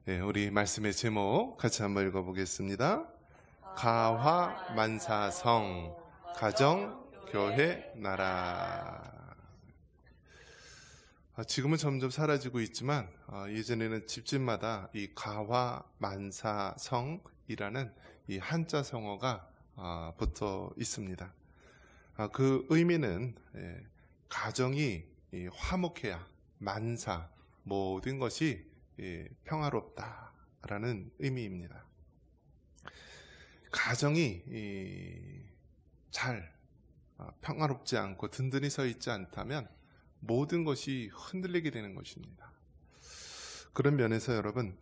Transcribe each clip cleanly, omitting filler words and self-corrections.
네, 우리 말씀의 제목 같이 한번 읽어보겠습니다. 가화만사성, 가정, 교회, 나라. 지금은 점점 사라지고 있지만 예전에는 집집마다 이 가화만사성이라는 이 한자 성어가 붙어 있습니다. 그 의미는 가정이 화목해야 만사, 모든 것이 평화롭다라는 의미입니다. 가정이 잘 평화롭지 않고 든든히 서 있지 않다면 모든 것이 흔들리게 되는 것입니다. 그런 면에서 여러분,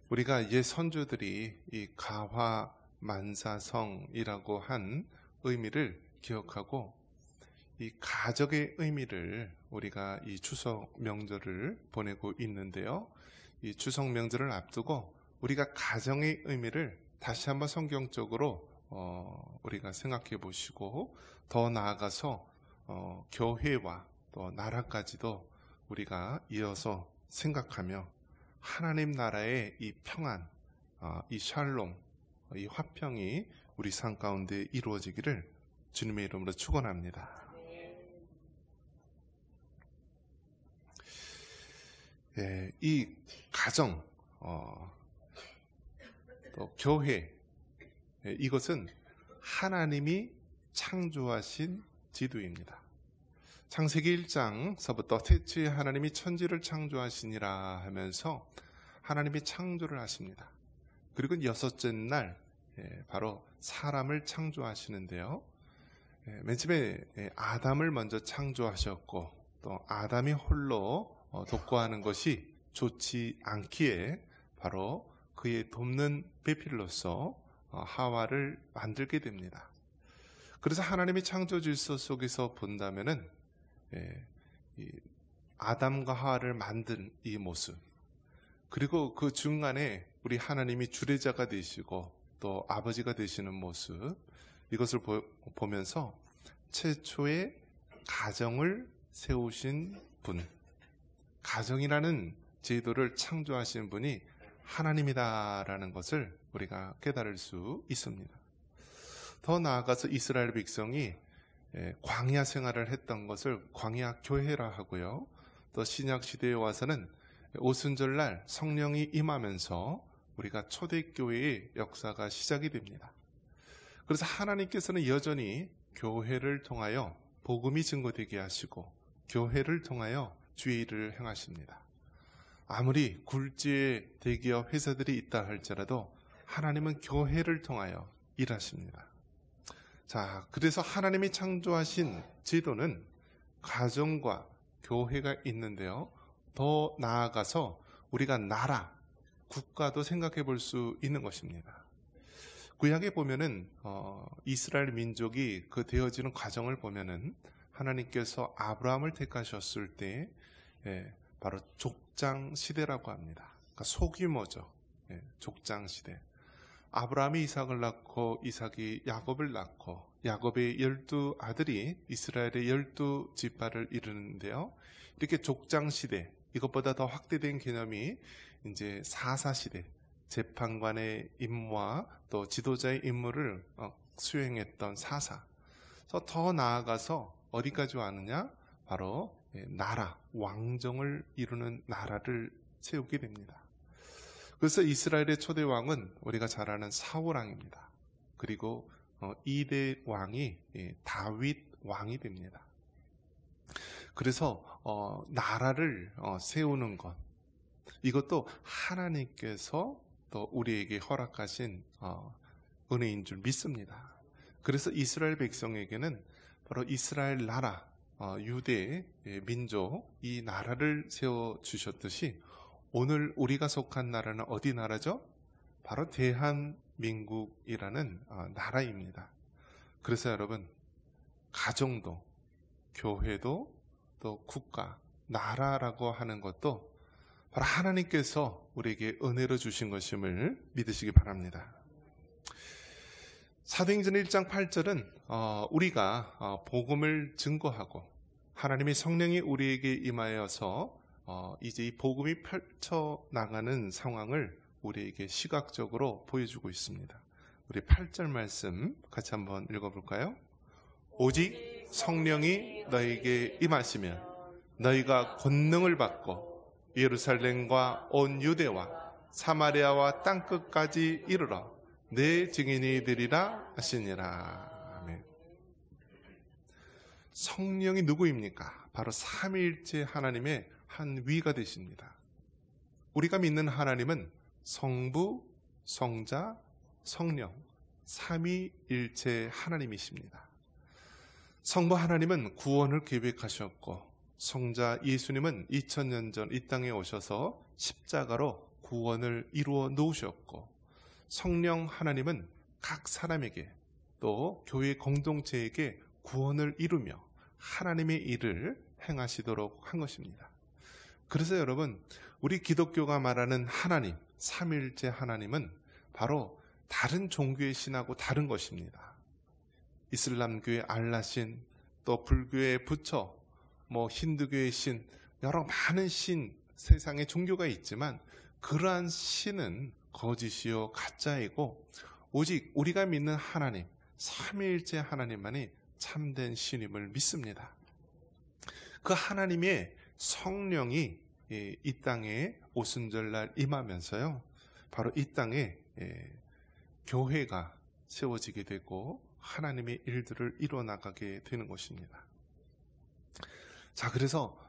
우리가 옛 선조들이 이 가화만사성이라고 한 의미를 기억하고 이 가족의 의미를 우리가 이 추석 명절을 보내고 있는데요. 이 추석 명절을 앞두고 우리가 가정의 의미를 다시 한번 성경적으로 우리가 생각해 보시고 더 나아가서 교회와 또 나라까지도 우리가 이어서 생각하며 하나님 나라의 이 평안, 이 샬롬, 이 화평이 우리 삶 가운데 이루어지기를 주님의 이름으로 축원합니다. 이 가정, 또 교회, 이것은 하나님이 창조하신 지도입니다. 창세기 1장서부터 태초에 하나님이 천지를 창조하시니라 하면서 하나님이 창조를 하십니다. 그리고 여섯째 날 바로 사람을 창조하시는데요. 맨 처음에 아담을 먼저 창조하셨고 또 아담이 홀로 독거하는 것이 좋지 않기에 바로 그의 돕는 배필로서 하와를 만들게 됩니다. 그래서 하나님이 창조 질서 속에서 본다면은 아담과 하와를 만든 이 모습, 그리고 그 중간에 우리 하나님이 주례자가 되시고 또 아버지가 되시는 모습, 이것을 보면서 최초의 가정을 세우신 분, 가정이라는 제도를 창조하신 분이 하나님이다라는 것을 우리가 깨달을 수 있습니다. 더 나아가서 이스라엘 백성이 광야 생활을 했던 것을 광야 교회라 하고요. 또 신약 시대에 와서는 오순절날 성령이 임하면서 우리가 초대교회의 역사가 시작이 됩니다. 그래서 하나님께서는 여전히 교회를 통하여 복음이 증거되게 하시고 교회를 통하여 주의 일을 행하십니다. 아무리 굴지의 대기업 회사들이 있다 할지라도 하나님은 교회를 통하여 일하십니다. 자, 그래서 하나님이 창조하신 제도는 가정과 교회가 있는데요. 더 나아가서 우리가 나라, 국가도 생각해 볼 수 있는 것입니다. 구약에 보면은 이스라엘 민족이 그 되어지는 과정을 보면은 하나님께서 아브라함을 택하셨을 때 바로 족장 시대라고 합니다. 그러니까 소규모죠. 족장 시대. 아브라함이 이삭을 낳고 이삭이 야곱을 낳고 야곱의 12아들이 이스라엘의 12지파를 이루는데요. 이렇게 족장 시대, 이것보다 더 확대된 개념이 이제 사사시대, 재판관의 임무와 또 지도자의 임무를 수행했던 사사. 그래서 더 나아가서 어디까지 왔느냐? 바로 나라, 왕정을 이루는 나라를 세우게 됩니다. 그래서 이스라엘의 초대 왕은 우리가 잘 아는 사울왕입니다. 그리고 2대 왕이 다윗 왕이 됩니다. 그래서 나라를 세우는 것, 이것도 하나님께서 또 우리에게 허락하신 은혜인 줄 믿습니다. 그래서 이스라엘 백성에게는 바로 이스라엘 나라, 유대 민족, 이 나라를 세워주셨듯이 오늘 우리가 속한 나라는 어디 나라죠? 바로 대한민국이라는 나라입니다. 그래서 여러분, 가정도, 교회도, 또 국가, 나라라고 하는 것도 바로 하나님께서 우리에게 은혜로 주신 것임을 믿으시기 바랍니다. 사도행전 1장 8절은 우리가 복음을 증거하고 하나님의 성령이 우리에게 임하여서 이제 이 복음이 펼쳐나가는 상황을 우리에게 시각적으로 보여주고 있습니다. 우리 8절 말씀 같이 한번 읽어볼까요? 오직 성령이 너에게 임하시면 너희가 권능을 받고 예루살렘과 온 유대와 사마리아와 땅끝까지 이르러 내 증인이 되리라 하시니라. 아멘. 성령이 누구입니까? 바로 삼위일체 하나님의 한 위가 되십니다. 우리가 믿는 하나님은 성부, 성자, 성령, 삼위일체 하나님이십니다. 성부 하나님은 구원을 계획하셨고 성자 예수님은 2000년 전 이 땅에 오셔서 십자가로 구원을 이루어 놓으셨고 성령 하나님은 각 사람에게 또 교회 공동체에게 구원을 이루며 하나님의 일을 행하시도록 한 것입니다. 그래서 여러분, 우리 기독교가 말하는 하나님, 삼위일체 하나님은 바로 다른 종교의 신하고 다른 것입니다. 이슬람교의 알라신, 또 불교의 부처, 힌두교의 신, 여러 많은 신, 세상에 종교가 있지만 그러한 신은 거짓이요 가짜이고 오직 우리가 믿는 하나님, 삼위일체 하나님만이 참된 신임을 믿습니다. 그 하나님의 성령이 이 땅에 오순절날 임하면서요, 바로 이 땅에 교회가 세워지게 되고 하나님의 일들을 이뤄나가게 되는 것입니다. 자, 그래서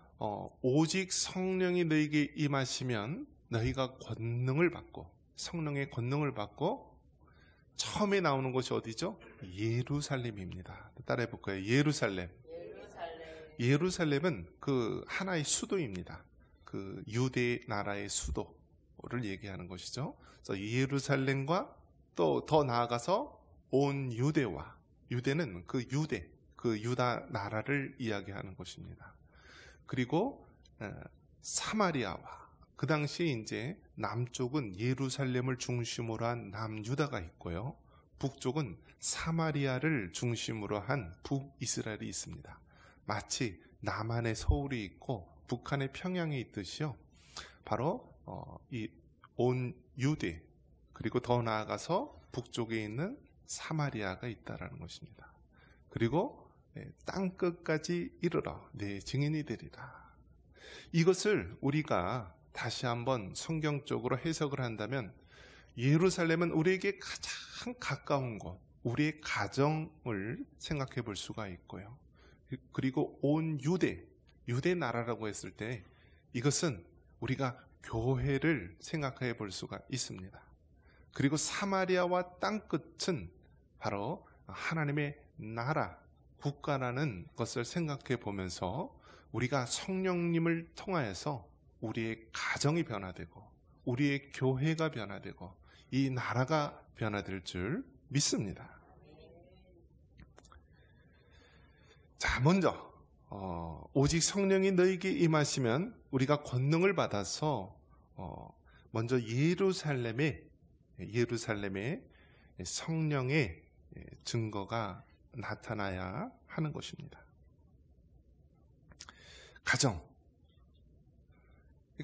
오직 성령이 너희에게 임하시면 너희가 권능을 받고, 성령의 권능을 받고, 처음에 나오는 곳이 어디죠? 예루살렘입니다. 따라해 볼까요? 예루살렘. 예루살렘은 그 하나의 수도입니다. 그 유대 나라의 수도를 얘기하는 것이죠. 그래서 예루살렘과 또 더 나아가서 온 유대와, 유대는 그 유대, 그 유다 나라를 이야기하는 것입니다. 그리고 사마리아와, 그 당시에 이제 남쪽은 예루살렘을 중심으로 한 남유다가 있고요, 북쪽은 사마리아를 중심으로 한 북이스라엘이 있습니다. 마치 남한의 서울이 있고 북한의 평양이 있듯이요, 바로 이 온 유대, 그리고 더 나아가서 북쪽에 있는 사마리아가 있다라는 것입니다. 그리고 땅끝까지 이르러 내 증인이 되리라. 이것을 우리가 다시 한번 성경적으로 해석을 한다면 예루살렘은 우리에게 가장 가까운 곳, 우리의 가정을 생각해 볼 수가 있고요. 그리고 온 유대 나라라고 했을 때 이것은 우리가 교회를 생각해 볼 수가 있습니다. 그리고 사마리아와 땅끝은 바로 하나님의 나라, 국가라는 것을 생각해 보면서 우리가 성령님을 통하여서 우리의 가정이 변화되고 우리의 교회가 변화되고 이 나라가 변화될 줄 믿습니다. 자, 먼저 오직 성령이 너희에게 임하시면 우리가 권능을 받아서 먼저 예루살렘에 성령의 증거가 나타나야 하는 것입니다.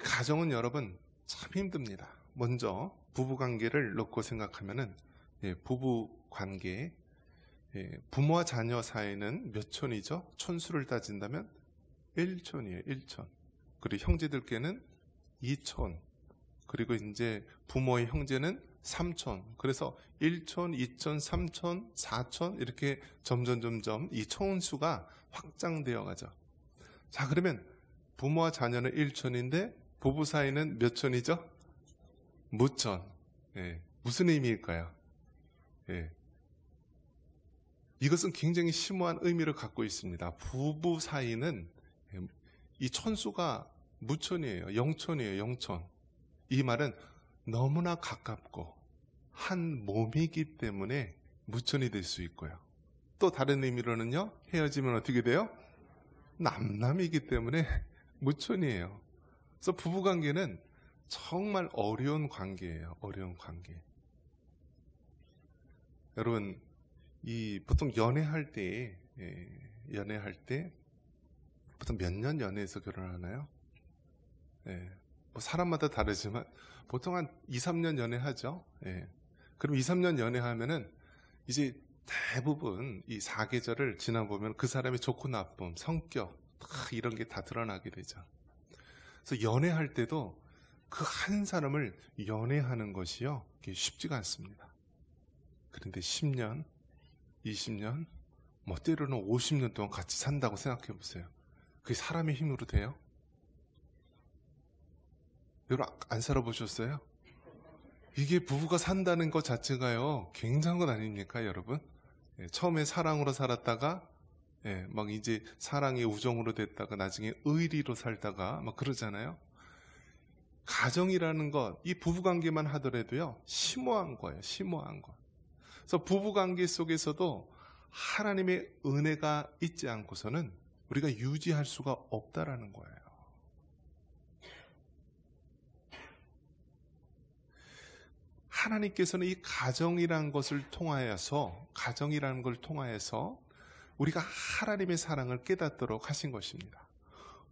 가정은 여러분 참 힘듭니다. 먼저 부부관계를 놓고 생각하면은 부부관계, 부모와 자녀 사이는 몇 촌이죠? 촌수를 따진다면 1촌이에요. 1촌. 그리고 형제들께는 2촌. 그리고 이제 부모의 형제는 3촌. 그래서 1촌, 2촌, 3촌, 4촌 이렇게 점점 이 촌수가 확장되어 가죠. 자, 그러면 부모와 자녀는 1촌인데 부부 사이는 몇 촌이죠? 무촌. 무슨 의미일까요? 이것은 굉장히 심오한 의미를 갖고 있습니다. 부부 사이는 이 촌수가 무촌이에요. 영촌이에요. 영촌. 이 말은 너무나 가깝고 한 몸이기 때문에 무촌이 될 수 있고요. 또 다른 의미로는요, 헤어지면 어떻게 돼요? 남남이기 때문에 무촌이에요. 그래서 부부관계는 정말 어려운 관계예요. 어려운 관계. 여러분, 보통 연애할 때 보통 몇 년 연애해서 결혼하나요? 뭐 사람마다 다르지만 보통 한 2, 3년 연애하죠. 예. 그럼 2, 3년 연애하면은 이제 대부분 이 사계절을 지나보면 그 사람의 좋고 나쁨, 성격 이런 게 다 드러나게 되죠. 그래서 연애할 때도 그 한 사람을 연애하는 것이요, 쉽지가 않습니다. 그런데 10년, 20년, 뭐 때로는 50년 동안 같이 산다고 생각해 보세요. 그게 사람의 힘으로 돼요? 여러분 안 살아보셨어요? 이게 부부가 산다는 것 자체가요, 굉장한 것 아닙니까, 여러분? 예, 처음에 사랑으로 살았다가 예, 막 이제 사랑이 우정으로 됐다가 나중에 의리로 살다가 막 그러잖아요. 가정이라는 것, 이 부부관계만 하더라도요, 심오한 거예요. 심오한 것. 그래서 부부관계 속에서도 하나님의 은혜가 있지 않고서는 우리가 유지할 수가 없다라는 거예요. 하나님께서는 이 가정이라는 것을 통하여서, 가정이라는 걸 통하여서 우리가 하나님의 사랑을 깨닫도록 하신 것입니다.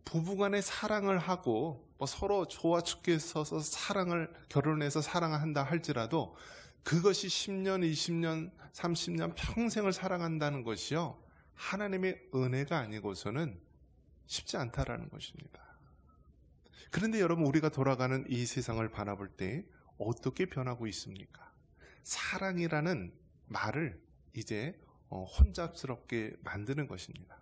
부부간의 사랑을 하고 뭐 서로 좋아 죽겠어서 사랑을, 결혼해서 사랑한다 할지라도 그것이 10년, 20년, 30년 평생을 사랑한다는 것이요, 하나님의 은혜가 아니고서는 쉽지 않다라는 것입니다. 그런데 여러분, 우리가 돌아가는 이 세상을 바라볼 때 어떻게 변하고 있습니까? 사랑이라는 말을 이제 혼잡스럽게 만드는 것입니다.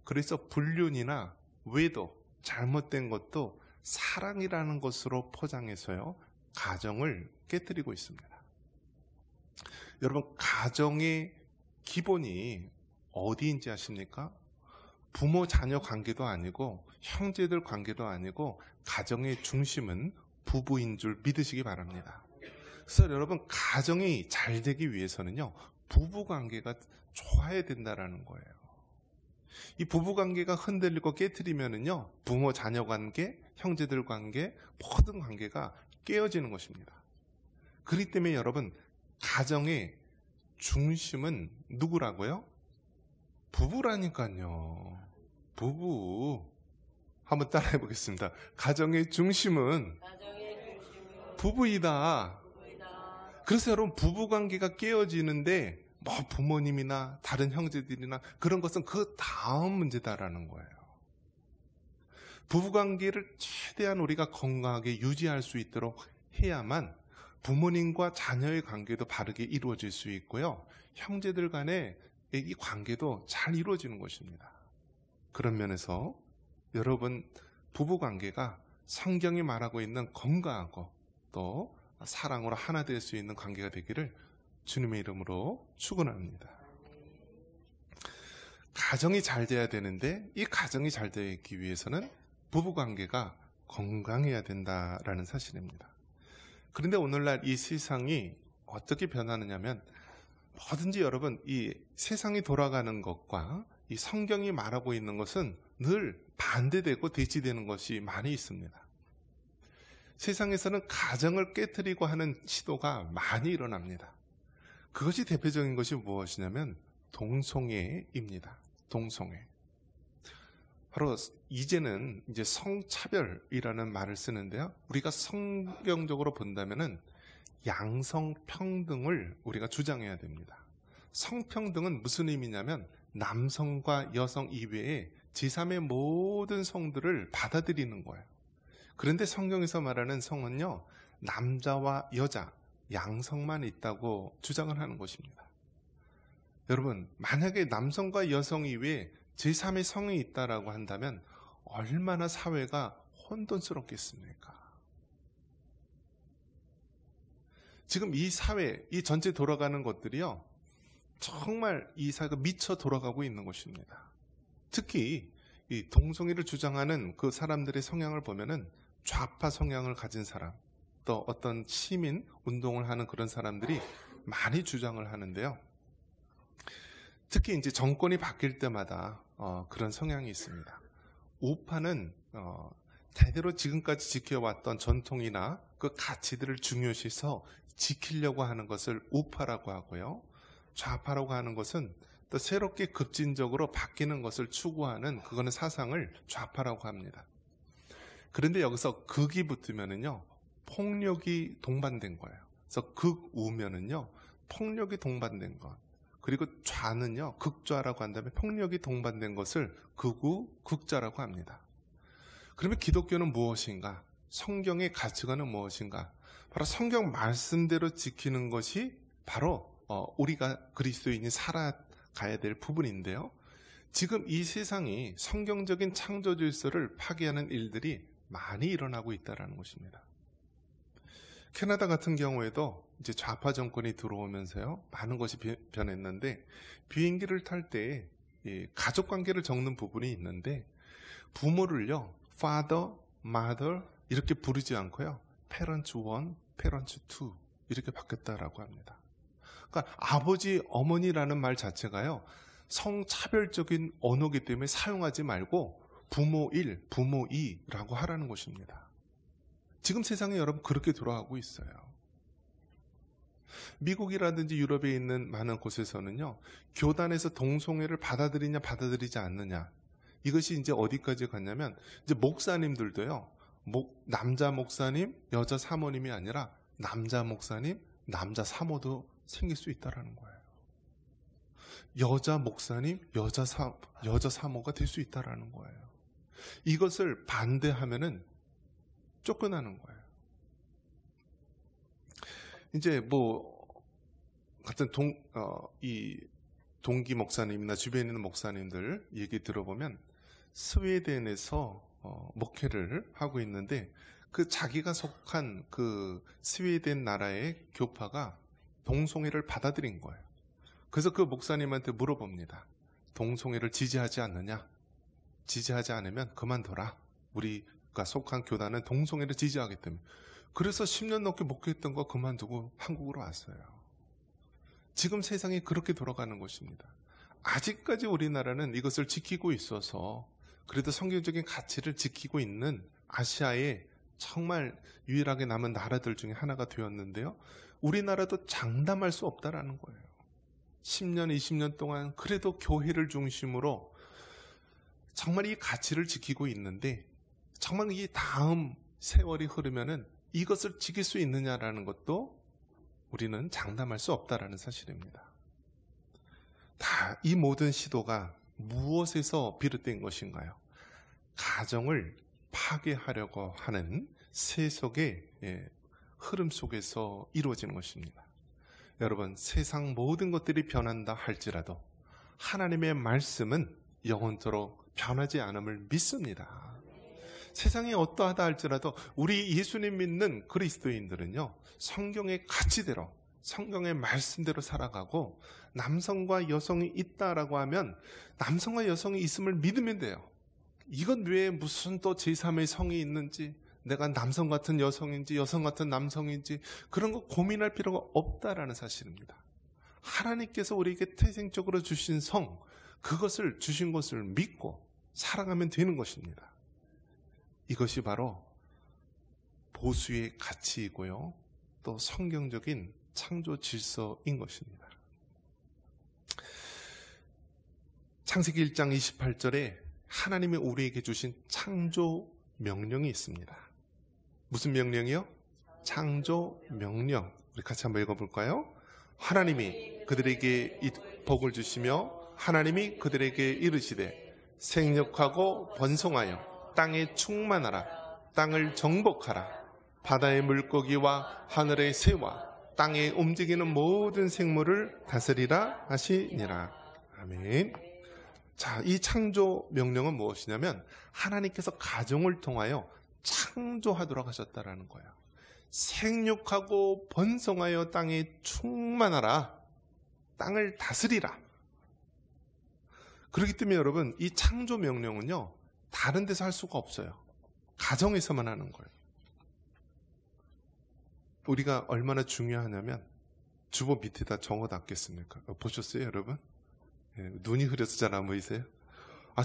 그래서 불륜이나 외도, 잘못된 것도 사랑이라는 것으로 포장해서요, 가정을 깨뜨리고 있습니다. 여러분, 가정의 기본이 어디인지 아십니까? 부모 자녀 관계도 아니고 형제들 관계도 아니고 가정의 중심은 부부인 줄 믿으시기 바랍니다. 그래서 여러분, 가정이 잘 되기 위해서는요, 부부 관계가 좋아야 된다라는 거예요. 이 부부 관계가 흔들리고 깨트리면은요, 부모 자녀 관계, 형제들 관계, 모든 관계가 깨어지는 것입니다. 그렇기 때문에 여러분, 가정의 중심은 누구라고요? 부부라니까요. 부부. 한번 따라해 보겠습니다. 가정의 중심은 부부이다. 그래서 여러분, 부부 관계가 깨어지는데 뭐 부모님이나 다른 형제들이나 그런 것은 그 다음 문제다라는 거예요. 부부 관계를 최대한 우리가 건강하게 유지할 수 있도록 해야만 부모님과 자녀의 관계도 바르게 이루어질 수 있고요, 형제들 간의 이 관계도 잘 이루어지는 것입니다. 그런 면에서 여러분, 부부 관계가 성경이 말하고 있는 건강하고 또 사랑으로 하나 될 수 있는 관계가 되기를 주님의 이름으로 축원합니다. 가정이 잘 돼야 되는데 이 가정이 잘 되기 위해서는 부부 관계가 건강해야 된다라는 사실입니다. 그런데 오늘날 이 세상이 어떻게 변하느냐면, 뭐든지 여러분, 이 세상이 돌아가는 것과 이 성경이 말하고 있는 것은 늘 반대되고 대치되는 것이 많이 있습니다. 세상에서는 가정을 깨트리고 하는 시도가 많이 일어납니다. 그것이 대표적인 것이 무엇이냐면 동성애입니다. 동성애. 바로 이제는 이제 성차별이라는 말을 쓰는데요, 우리가 성경적으로 본다면은 양성평등을 우리가 주장해야 됩니다. 성평등은 무슨 의미냐면 남성과 여성 이외에 제3의 모든 성들을 받아들이는 거예요. 그런데 성경에서 말하는 성은요, 남자와 여자, 양성만 있다고 주장을 하는 것입니다. 여러분, 만약에 남성과 여성 이외에 제3의 성이 있다라고 한다면 얼마나 사회가 혼돈스럽겠습니까? 지금 이 사회, 이 전체 돌아가는 것들이요, 정말 이 사회가 미쳐 돌아가고 있는 것입니다. 특히 이 동성애를 주장하는 그 사람들의 성향을 보면은 좌파 성향을 가진 사람, 또 어떤 시민 운동을 하는 그런 사람들이 많이 주장을 하는데요, 특히 이제 정권이 바뀔 때마다 그런 성향이 있습니다. 우파는 대대로 지금까지 지켜왔던 전통이나 그 가치들을 중요시해서 지키려고 하는 것을 우파라고 하고요, 좌파라고 하는 것은 또 새롭게 급진적으로 바뀌는 것을 추구하는, 그거는 사상을 좌파라고 합니다. 그런데 여기서 극이 붙으면은요, 폭력이 동반된 거예요. 그래서 극우면은요, 폭력이 동반된 것. 그리고 좌는요, 극좌라고 한다면 폭력이 동반된 것을 극우, 극좌라고 합니다. 그러면 기독교는 무엇인가? 성경의 가치관은 무엇인가? 바로 성경 말씀대로 지키는 것이 바로 우리가 그리스도인이 살아가야 될 부분인데요. 지금 이 세상이 성경적인 창조 질서를 파괴하는 일들이 많이 일어나고 있다는 것입니다. 캐나다 같은 경우에도 이제 좌파 정권이 들어오면서요, 많은 것이 변했는데, 비행기를 탈 때 가족 관계를 적는 부분이 있는데, 부모를요, father, mother 이렇게 부르지 않고요, parents 1, parents 2 이렇게 바뀌었다라고 합니다. 그러니까 아버지, 어머니라는 말 자체가요, 성차별적인 언어이기 때문에 사용하지 말고 부모 1, 부모 2라고 하라는 것입니다. 지금 세상에 여러분 그렇게 돌아가고 있어요. 미국이라든지 유럽에 있는 많은 곳에서는요, 교단에서 동성애를 받아들이냐 받아들이지 않느냐, 이것이 이제 어디까지 갔냐면, 이제 목사님들도요, 남자 목사님, 여자 사모님이 아니라 남자 목사님, 남자 사모도 생길 수 있다라는 거예요. 여자 목사님, 여자 사모가 될 수 있다라는 거예요. 이것을 반대하면은 쫓겨나는 거예요. 이제 같은 이 동기 목사님이나 주변에 있는 목사님들 얘기 들어보면, 스웨덴에서 목회를 하고 있는데, 그 자기가 속한 그 스웨덴 나라의 교파가 동성애를 받아들인 거예요. 그래서 그 목사님한테 물어봅니다. 동성애를 지지하지 않느냐? 지지하지 않으면 그만둬라. 우리가 속한 교단은 동성애를 지지하기 때문에. 그래서 10년 넘게 목회했던 거 그만두고 한국으로 왔어요. 지금 세상이 그렇게 돌아가는 것입니다. 아직까지 우리나라는 이것을 지키고 있어서 그래도 성경적인 가치를 지키고 있는 아시아의 정말 유일하게 남은 나라들 중에 하나가 되었는데요, 우리나라도 장담할 수 없다라는 거예요. 10년, 20년 동안 그래도 교회를 중심으로 정말 이 가치를 지키고 있는데, 정말 이 다음 세월이 흐르면은 이것을 지킬 수 있느냐라는 것도 우리는 장담할 수 없다라는 사실입니다. 다 이 모든 시도가 무엇에서 비롯된 것인가요? 가정을 파괴하려고 하는 세속의 흐름 속에서 이루어지는 것입니다. 여러분, 세상 모든 것들이 변한다 할지라도 하나님의 말씀은 영원토록 변하지 않음을 믿습니다. 세상이 어떠하다 할지라도 우리 예수님 믿는 그리스도인들은요, 성경의 가치대로, 성경의 말씀대로 살아가고, 남성과 여성이 있다라고 하면 남성과 여성이 있음을 믿으면 돼요. 이건 왜 무슨 또 제3의 성이 있는지, 내가 남성 같은 여성인지 여성 같은 남성인지 그런 거 고민할 필요가 없다라는 사실입니다. 하나님께서 우리에게 태생적으로 주신 성, 그것을 주신 것을 믿고 살아가면 되는 것입니다. 이것이 바로 보수의 가치이고요, 또 성경적인 창조 질서인 것입니다. 창세기 1장 28절에 하나님이 우리에게 주신 창조 명령이 있습니다. 무슨 명령이요? 창조 명령. 우리 같이 한번 읽어볼까요? 하나님이 그들에게 복을 주시며 하나님이 그들에게 이르시되 생육하고 번성하여 땅에 충만하라. 땅을 정복하라. 바다의 물고기와 하늘의 새와 땅에 움직이는 모든 생물을 다스리라 하시니라. 아멘. 자, 이 창조 명령은 무엇이냐면 하나님께서 가정을 통하여 창조하도록 하셨다라는 거예요. 생육하고 번성하여 땅에 충만하라. 땅을 다스리라. 그렇기 때문에 여러분, 이 창조 명령은요, 다른 데서 할 수가 없어요. 가정에서만 하는 거예요. 우리가 얼마나 중요하냐면, 주보 밑에다 적어놨겠습니까? 보셨어요, 여러분? 눈이 흐려서 잘 안 보이세요?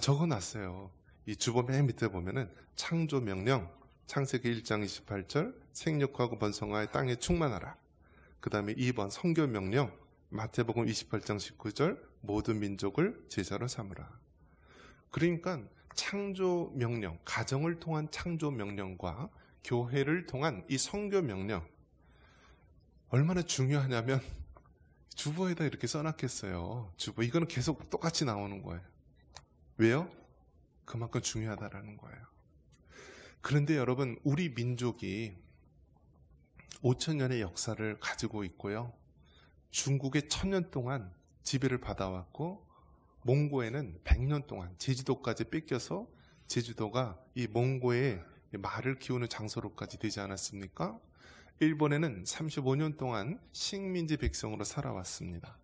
적어놨어요. 이 주보 맨 밑에 보면은 창조 명령, 창세기 1장 28절, 생육하고 번성하여 땅에 충만하라. 그 다음에 2번 성교 명령, 마태복음 28장 19절, 모든 민족을 제자로 삼으라. 그러니까 창조 명령, 가정을 통한 창조 명령과 교회를 통한 이 선교 명령, 얼마나 중요하냐면 주보에다 이렇게 써놨겠어요. 주보. 이거는 계속 똑같이 나오는 거예요. 왜요? 그만큼 중요하다라는 거예요. 그런데 여러분, 우리 민족이 5,000년의 역사를 가지고 있고요. 중국에 1,000년 동안 지배를 받아왔고, 몽고에는 100년 동안 제주도까지 뺏겨서 제주도가 이 몽고의 말을 키우는 장소로까지 되지 않았습니까? 일본에는 35년 동안 식민지 백성으로 살아왔습니다.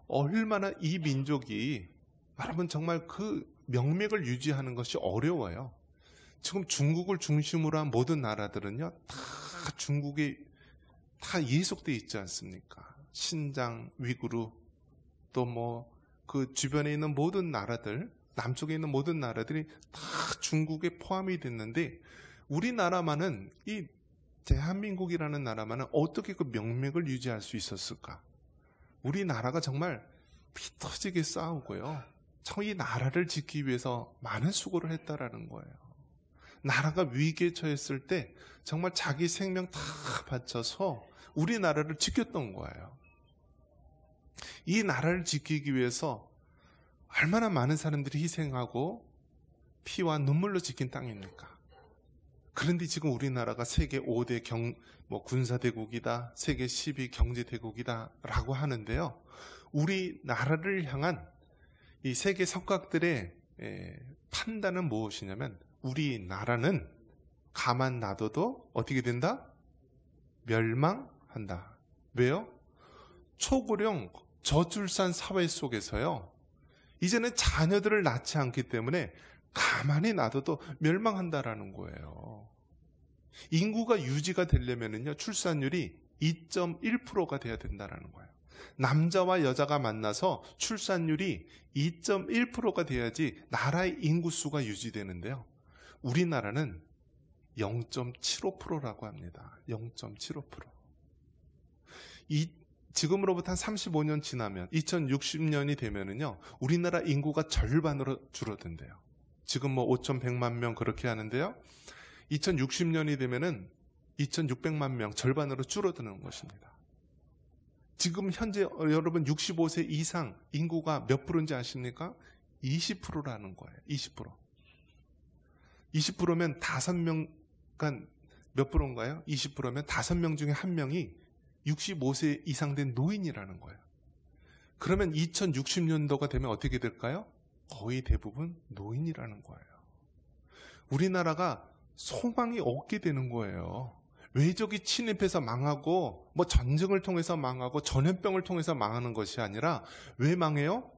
얼마나 이 민족이, 여러분 정말 그 명맥을 유지하는 것이 어려워요. 지금 중국을 중심으로 한 모든 나라들은요, 다 중국에 다 예속돼 있지 않습니까? 신장, 위구르, 또 그 주변에 있는 모든 나라들, 남쪽에 있는 모든 나라들이 다 중국에 포함이 됐는데, 우리나라만은, 이 대한민국이라는 나라만은 어떻게 그 명맥을 유지할 수 있었을까? 우리나라가 정말 피 터지게 싸우고요, 이 나라를 지키기 위해서 많은 수고를 했다라는 거예요. 나라가 위기에 처했을 때 정말 자기 생명 다 바쳐서 우리나라를 지켰던 거예요. 이 나라를 지키기 위해서 얼마나 많은 사람들이 희생하고 피와 눈물로 지킨 땅입니까? 그런데 지금 우리나라가 세계 5대 군사대국이다, 세계 10위 경제대국이다 라고 하는데요, 우리나라를 향한 이 세계 석학들의 판단은 무엇이냐면, 우리나라는 가만 놔둬도 어떻게 된다? 멸망한다. 왜요? 초고령 저출산 사회 속에서요, 이제는 자녀들을 낳지 않기 때문에 가만히 놔둬도 멸망한다라는 거예요. 인구가 유지가 되려면요, 출산율이 2.1%가 돼야 된다라는 거예요. 남자와 여자가 만나서 출산율이 2.1%가 돼야지 나라의 인구수가 유지되는데요, 우리나라는 0.75%라고 합니다. 0.75%. 지금으로부터 한 35년 지나면 2060년이 되면은요, 우리나라 인구가 절반으로 줄어든대요. 지금 5,100만 명 그렇게 하는데요, 2060년이 되면은 2,600만 명, 절반으로 줄어드는 것입니다. 지금 현재 여러분 65세 이상 인구가 몇 프로인지 아십니까? 20%라는 거예요. 20%. 20%면 5명, 그러니까 몇 프로인가요? 20%면 5명 중에 1명이 65세 이상 된 노인이라는 거예요. 그러면 2060년도가 되면 어떻게 될까요? 거의 대부분 노인이라는 거예요. 우리나라가 소망이 없게 되는 거예요. 외적이 침입해서 망하고, 전쟁을 통해서 망하고, 전염병을 통해서 망하는 것이 아니라, 왜 망해요?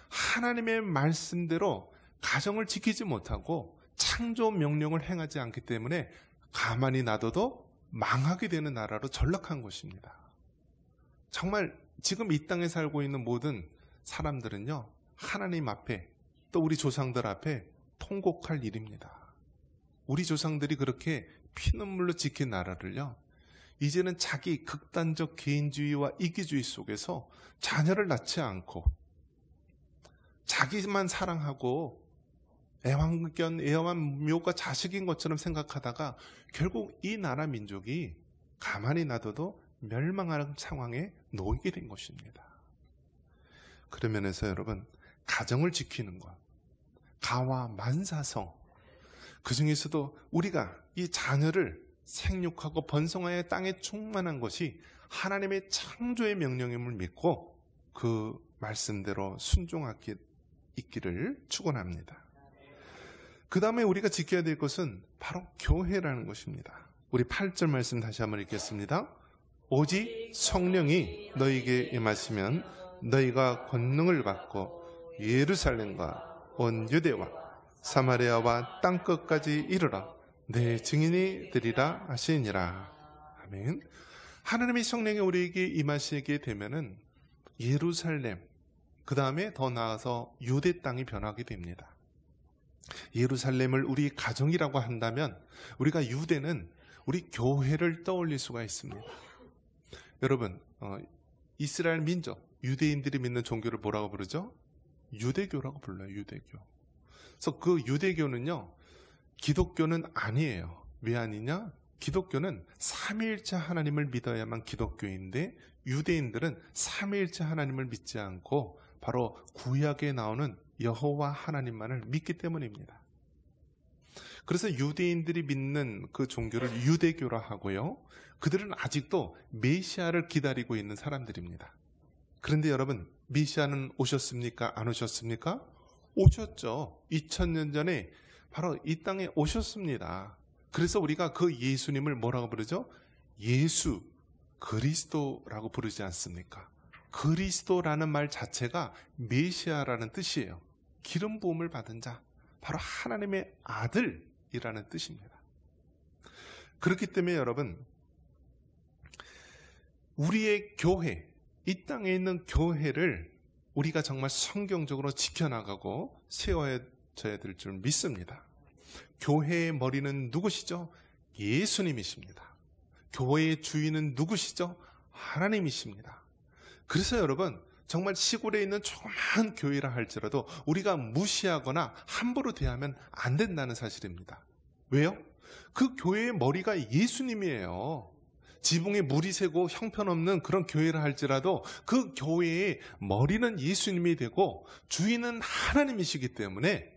하나님의 말씀대로 가정을 지키지 못하고 창조 명령을 행하지 않기 때문에 가만히 놔둬도 망하게 되는 나라로 전락한 것입니다. 정말 지금 이 땅에 살고 있는 모든 사람들은요, 하나님 앞에, 또 우리 조상들 앞에 통곡할 일입니다. 우리 조상들이 그렇게 피눈물로 지킨 나라를요, 이제는 자기 극단적 개인주의와 이기주의 속에서 자녀를 낳지 않고 자기만 사랑하고 애완견, 애완묘가 자식인 것처럼 생각하다가 결국 이 나라 민족이 가만히 놔둬도 멸망하는 상황에 놓이게 된 것입니다. 그런 면에서 여러분, 가정을 지키는 것, 가와 만사성, 그 중에서도 우리가 이 자녀를 생육하고 번성하여 땅에 충만한 것이 하나님의 창조의 명령임을 믿고 그 말씀대로 순종하기 있기를 축원합니다. 그 다음에 우리가 지켜야 될 것은 바로 교회라는 것입니다. 우리 8절 말씀 다시 한번 읽겠습니다. 오직 성령이 너희에게 임하시면 너희가 권능을 받고 예루살렘과 온 유대와 사마리아와 땅끝까지 이르러 내 증인이 되리라 하시니라. 아멘. 하나님의 성령이 우리에게 임하시게 되면은 예루살렘, 그 다음에 더 나아가서 유대 땅이 변하게 됩니다. 예루살렘을 우리 가정이라고 한다면 우리가 유대는 우리 교회를 떠올릴 수가 있습니다. 여러분, 이스라엘 민족, 유대인들이 믿는 종교를 뭐라고 부르죠? 유대교라고 불러요. 유대교. 그래서 그 유대교는요, 기독교는 아니에요. 왜 아니냐? 기독교는 삼위일체 하나님을 믿어야만 기독교인데, 유대인들은 삼위일체 하나님을 믿지 않고 바로 구약에 나오는 여호와 하나님만을 믿기 때문입니다. 그래서 유대인들이 믿는 그 종교를 유대교라 하고요, 그들은 아직도 메시아를 기다리고 있는 사람들입니다. 그런데 여러분, 메시아는 오셨습니까? 안 오셨습니까? 오셨죠. 2000년 전에 바로 이 땅에 오셨습니다. 그래서 우리가 그 예수님을 뭐라고 부르죠? 예수, 그리스도라고 부르지 않습니까? 그리스도라는 말 자체가 메시아라는 뜻이에요. 기름 부음을 받은 자, 바로 하나님의 아들이라는 뜻입니다. 그렇기 때문에 여러분, 우리의 교회, 이 땅에 있는 교회를 우리가 정말 성경적으로 지켜나가고 세워야 될 줄 믿습니다. 교회의 머리는 누구시죠? 예수님이십니다. 교회의 주인은 누구시죠? 하나님이십니다. 그래서 여러분, 정말 시골에 있는 조그마한 교회라 할지라도 우리가 무시하거나 함부로 대하면 안 된다는 사실입니다. 왜요? 그 교회의 머리가 예수님이에요. 지붕에 물이 새고 형편없는 그런 교회라 할지라도 그 교회의 머리는 예수님이 되고 주인은 하나님이시기 때문에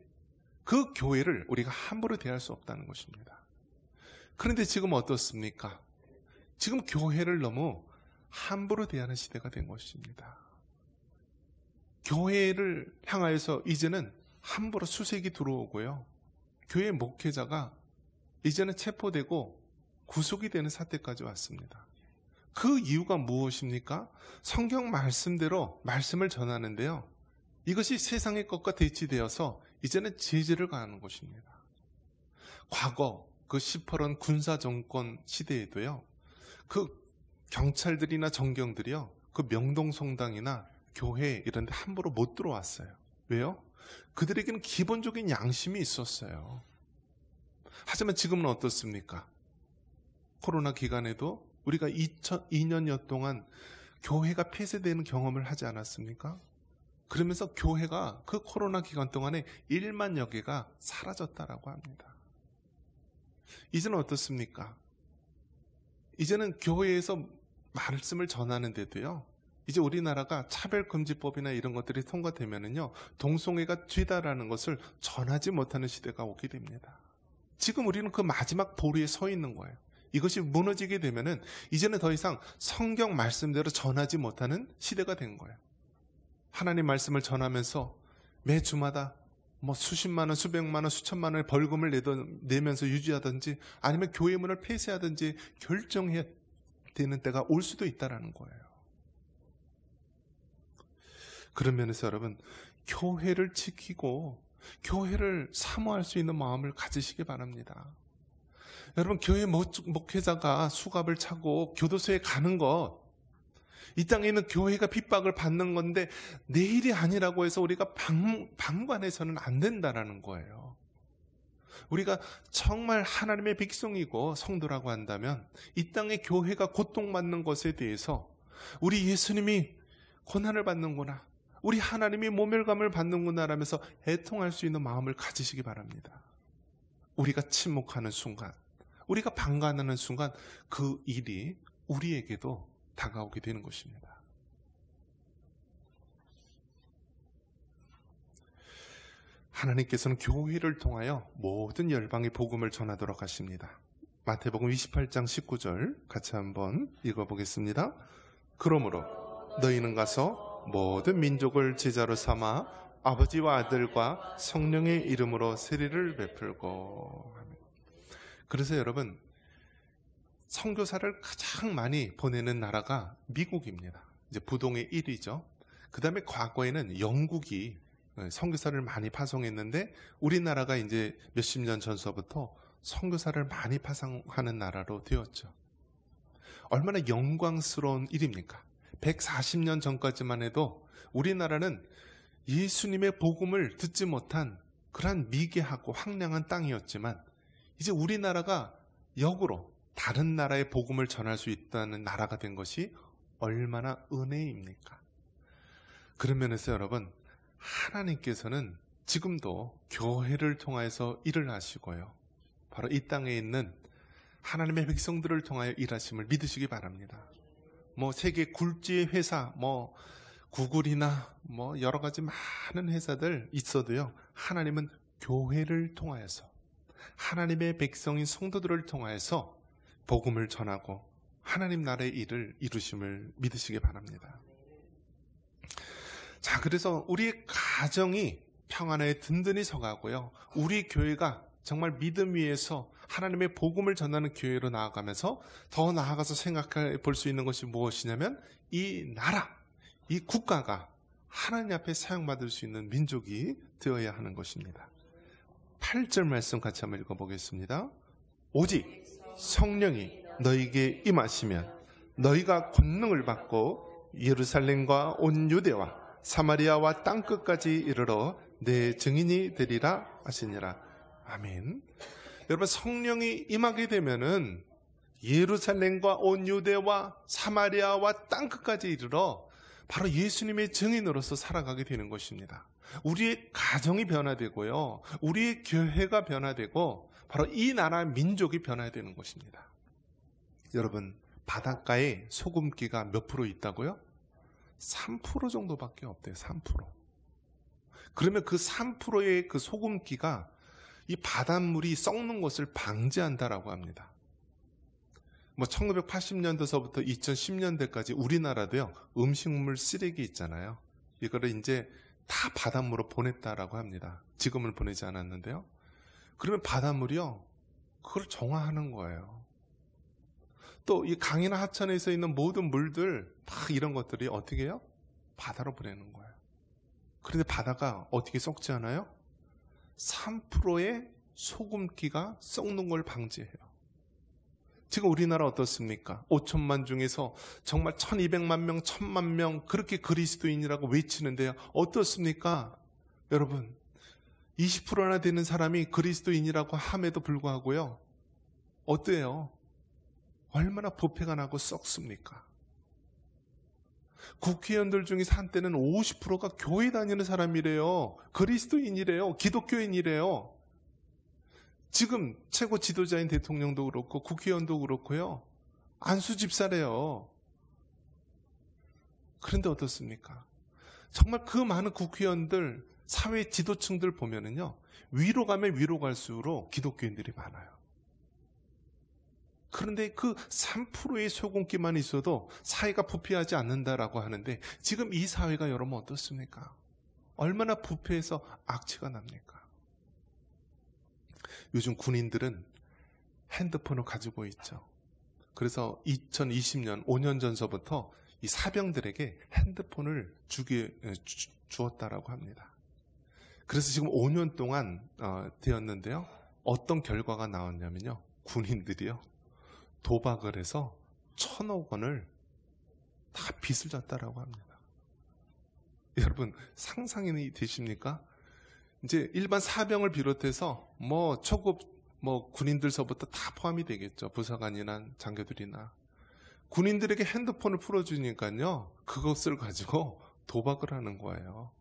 그 교회를 우리가 함부로 대할 수 없다는 것입니다. 그런데 지금 어떻습니까? 지금 교회를 너무 함부로 대하는 시대가 된 것입니다. 교회를 향하여서 이제는 함부로 수색이 들어오고요, 교회 목회자가 이제는 체포되고 구속이 되는 사태까지 왔습니다. 그 이유가 무엇입니까? 성경 말씀대로 말씀을 전하는데요, 이것이 세상의 것과 대치되어서 이제는 제재를 가하는 것입니다. 과거 그 시퍼런 군사정권 시대에도요, 그 경찰들이나 정경들이요, 그 명동성당이나 교회 이런 데 함부로 못 들어왔어요. 왜요? 그들에게는 기본적인 양심이 있었어요. 하지만 지금은 어떻습니까? 코로나 기간에도 우리가 2년여 동안 교회가 폐쇄되는 경험을 하지 않았습니까? 그러면서 교회가 그 코로나 기간 동안에 1만여 개가 사라졌다라고 합니다. 이제는 어떻습니까? 이제는 교회에서 말씀을 전하는데도요, 이제 우리나라가 차별금지법이나 이런 것들이 통과되면은요, 동성애가 죄다라는 것을 전하지 못하는 시대가 오게 됩니다. 지금 우리는 그 마지막 보루에 서 있는 거예요. 이것이 무너지게 되면은 이제는 더 이상 성경 말씀대로 전하지 못하는 시대가 된 거예요. 하나님 말씀을 전하면서 매 주마다 뭐 수십만 원, 수백만 원, 수천만 원의 벌금을 내면서 유지하든지 아니면 교회 문을 폐쇄하든지 결정해야 되는 때가 올 수도 있다라는 거예요. 그런 면에서 여러분, 교회를 지키고 교회를 사모할 수 있는 마음을 가지시기 바랍니다. 여러분, 교회 목회자가 수갑을 차고 교도소에 가는 것, 이 땅에 있는 교회가 핍박을 받는 건데 내일이 아니라고 해서 우리가 방관해서는 안 된다라는 거예요. 우리가 정말 하나님의 백성이고 성도라고 한다면 이 땅의 교회가 고통받는 것에 대해서 우리 예수님이 고난을 받는구나, 우리 하나님이 모멸감을 받는구나 라면서 애통할 수 있는 마음을 가지시기 바랍니다. 우리가 침묵하는 순간, 우리가 방관하는 순간 그 일이 우리에게도 다가오게 되는 것입니다. 하나님께서는 교회를 통하여 모든 열방의 복음을 전하도록 하십니다. 마태복음 28장 19절 같이 한번 읽어보겠습니다. 그러므로 너희는 가서 모든 민족을 제자로 삼아 아버지와 아들과 성령의 이름으로 세례를 베풀고. 그래서 여러분, 선교사를 가장 많이 보내는 나라가 미국입니다. 이제 부동의 1위죠. 그 다음에 과거에는 영국이 선교사를 많이 파송했는데 우리나라가 이제 몇십 년 전서부터 선교사를 많이 파송하는 나라로 되었죠. 얼마나 영광스러운 일입니까? 140년 전까지만 해도 우리나라는 예수님의 복음을 듣지 못한 그러한 미개하고 황량한 땅이었지만 이제 우리나라가 역으로 다른 나라의 복음을 전할 수 있다는 나라가 된 것이 얼마나 은혜입니까? 그런 면에서 여러분, 하나님께서는 지금도 교회를 통해서 일을 하시고요. 바로 이 땅에 있는 하나님의 백성들을 통하여 일하심을 믿으시기 바랍니다. 세계 굴지의 회사, 구글이나 여러 가지 많은 회사들 있어도요. 하나님은 교회를 통하여서 하나님의 백성인 성도들을 통하여서 복음을 전하고 하나님 나라의 일을 이루심을 믿으시기 바랍니다. 자, 그래서 우리의 가정이 평안에 든든히 서가고요. 우리 교회가 정말 믿음 위에서 하나님의 복음을 전하는 교회로 나아가면서 더 나아가서 생각해 볼 수 있는 것이 무엇이냐면 이 나라, 이 국가가 하나님 앞에 사용받을 수 있는 민족이 되어야 하는 것입니다. 8절 말씀 같이 한번 읽어보겠습니다. 오직 성령이 너희에게 임하시면 너희가 권능을 받고 예루살렘과 온 유대와 사마리아와 땅끝까지 이르러 내 증인이 되리라 하시니라. 아멘. 여러분, 성령이 임하게 되면은 예루살렘과 온 유대와 사마리아와 땅끝까지 이르러 바로 예수님의 증인으로서 살아가게 되는 것입니다. 우리의 가정이 변화되고요. 우리의 교회가 변화되고 바로 이 나라 민족이 변화되는 것입니다. 여러분, 바닷가에 소금기가 몇 프로 있다고요? 3% 정도밖에 없대요. 3%. 그러면 그 3%의 그 소금기가 이 바닷물이 썩는 것을 방지한다라고 합니다. 1980년도서부터 2010년대까지 우리나라도요, 음식물 쓰레기 있잖아요. 이거를 이제 다 바닷물로 보냈다라고 합니다. 지금은 보내지 않았는데요. 그러면 바닷물이요, 그걸 정화하는 거예요. 또 이 강이나 하천에서 있는 모든 물들, 막 이런 것들이 어떻게 해요? 바다로 보내는 거예요. 그런데 바다가 어떻게 썩지 않아요? 3%의 소금기가 썩는 걸 방지해요. 지금 우리나라 어떻습니까? 5천만 중에서 정말 1200만 명, 1000만 명 그렇게 그리스도인이라고 외치는데요. 어떻습니까? 여러분, 20%나 되는 사람이 그리스도인이라고 함에도 불구하고요. 어때요? 얼마나 부패가 나고 썩습니까? 국회의원들 중에서 한때는 50%가 교회 다니는 사람이래요. 그리스도인이래요. 기독교인이래요. 지금 최고 지도자인 대통령도 그렇고 국회의원도 그렇고요. 안수 집사래요. 그런데 어떻습니까? 정말 그 많은 국회의원들, 사회 지도층들 보면은요, 위로 가면 위로 갈수록 기독교인들이 많아요. 그런데 그 3%의 소금기만 있어도 사회가 부패하지 않는다라고 하는데 지금 이 사회가 여러분 어떻습니까? 얼마나 부패해서 악취가 납니까? 요즘 군인들은 핸드폰을 가지고 있죠. 그래서 2020년 5년 전서부터 이 사병들에게 핸드폰을 주었다라고 합니다. 그래서 지금 5년 동안 되었는데요. 어떤 결과가 나왔냐면요. 군인들이요, 도박을 해서 1,000억 원을 다 빚을 졌다라고 합니다. 여러분, 상상이 되십니까? 이제 일반 사병을 비롯해서 초급 군인들서부터 다 포함이 되겠죠. 부사관이나 장교들이나. 군인들에게 핸드폰을 풀어주니까요, 그것을 가지고 도박을 하는 거예요.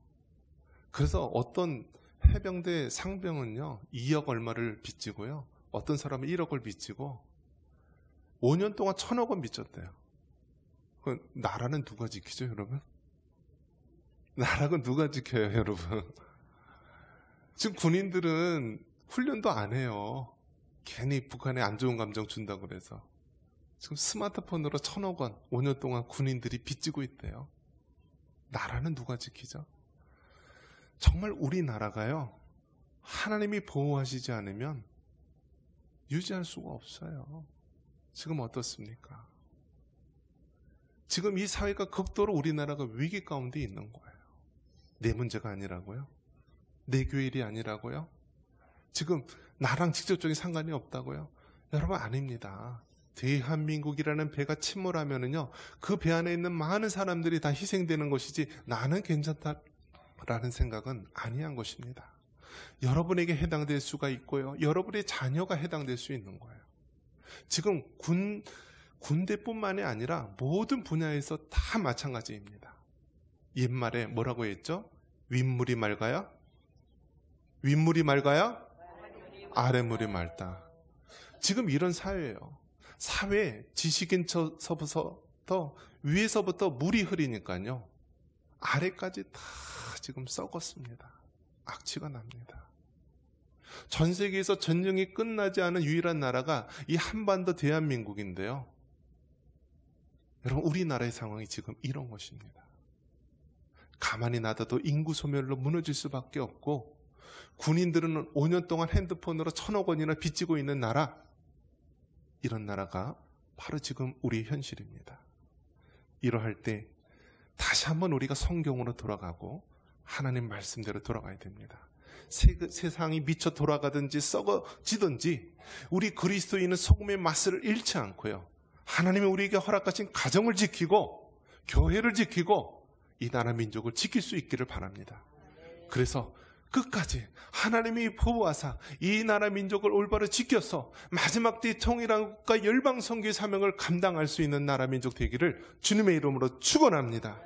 그래서 어떤 해병대 상병은요, 2억 얼마를 빚지고요, 어떤 사람은 1억을 빚지고 5년 동안 1,000억 원 빚졌대요. 나라는 누가 지키죠, 여러분? 나라는 누가 지켜요, 여러분? 지금 군인들은 훈련도 안 해요. 괜히 북한에 안 좋은 감정 준다고 그래서. 지금 스마트폰으로 1,000억 원 5년 동안 군인들이 빚지고 있대요. 나라는 누가 지키죠? 정말 우리나라가요, 하나님이 보호하시지 않으면 유지할 수가 없어요. 지금 어떻습니까? 지금 이 사회가 극도로 우리나라가 위기 가운데 있는 거예요. 내 문제가 아니라고요? 내 교회 일이 아니라고요? 지금 나랑 직접적인 상관이 없다고요? 여러분, 아닙니다. 대한민국이라는 배가 침몰하면은요, 그 배 안에 있는 많은 사람들이 다 희생되는 것이지 나는 괜찮다라는 생각은 아니한 것입니다. 여러분에게 해당될 수가 있고요, 여러분의 자녀가 해당될 수 있는 거예요. 지금 군대뿐만이 아니라 모든 분야에서 다 마찬가지입니다. 옛말에 뭐라고 했죠? 윗물이 맑아야 윗물이 맑아야 아랫물이 맑다. 지금 이런 사회예요. 사회 지식인서부터 위에서부터 물이 흐리니까요. 아래까지 다 지금 썩었습니다. 악취가 납니다. 전 세계에서 전쟁이 끝나지 않은 유일한 나라가 이 한반도 대한민국인데요. 여러분, 우리나라의 상황이 지금 이런 것입니다. 가만히 놔둬도 인구 소멸로 무너질 수밖에 없고, 군인들은 5년 동안 핸드폰으로 1,000억 원이나 빚지고 있는 나라, 이런 나라가 바로 지금 우리의 현실입니다. 이러할 때 다시 한번 우리가 성경으로 돌아가고 하나님 말씀대로 돌아가야 됩니다. 세상이 미쳐 돌아가든지 썩어지든지 우리 그리스도인은 소금의 맛을 잃지 않고요, 하나님이 우리에게 허락하신 가정을 지키고 교회를 지키고 이 나라 민족을 지킬 수 있기를 바랍니다. 그래서 끝까지 하나님이 보호하사 이 나라 민족을 올바로 지켜서 마지막 때 통일한국가 열방 선교의 사명을 감당할 수 있는 나라 민족 되기를 주님의 이름으로 축원합니다.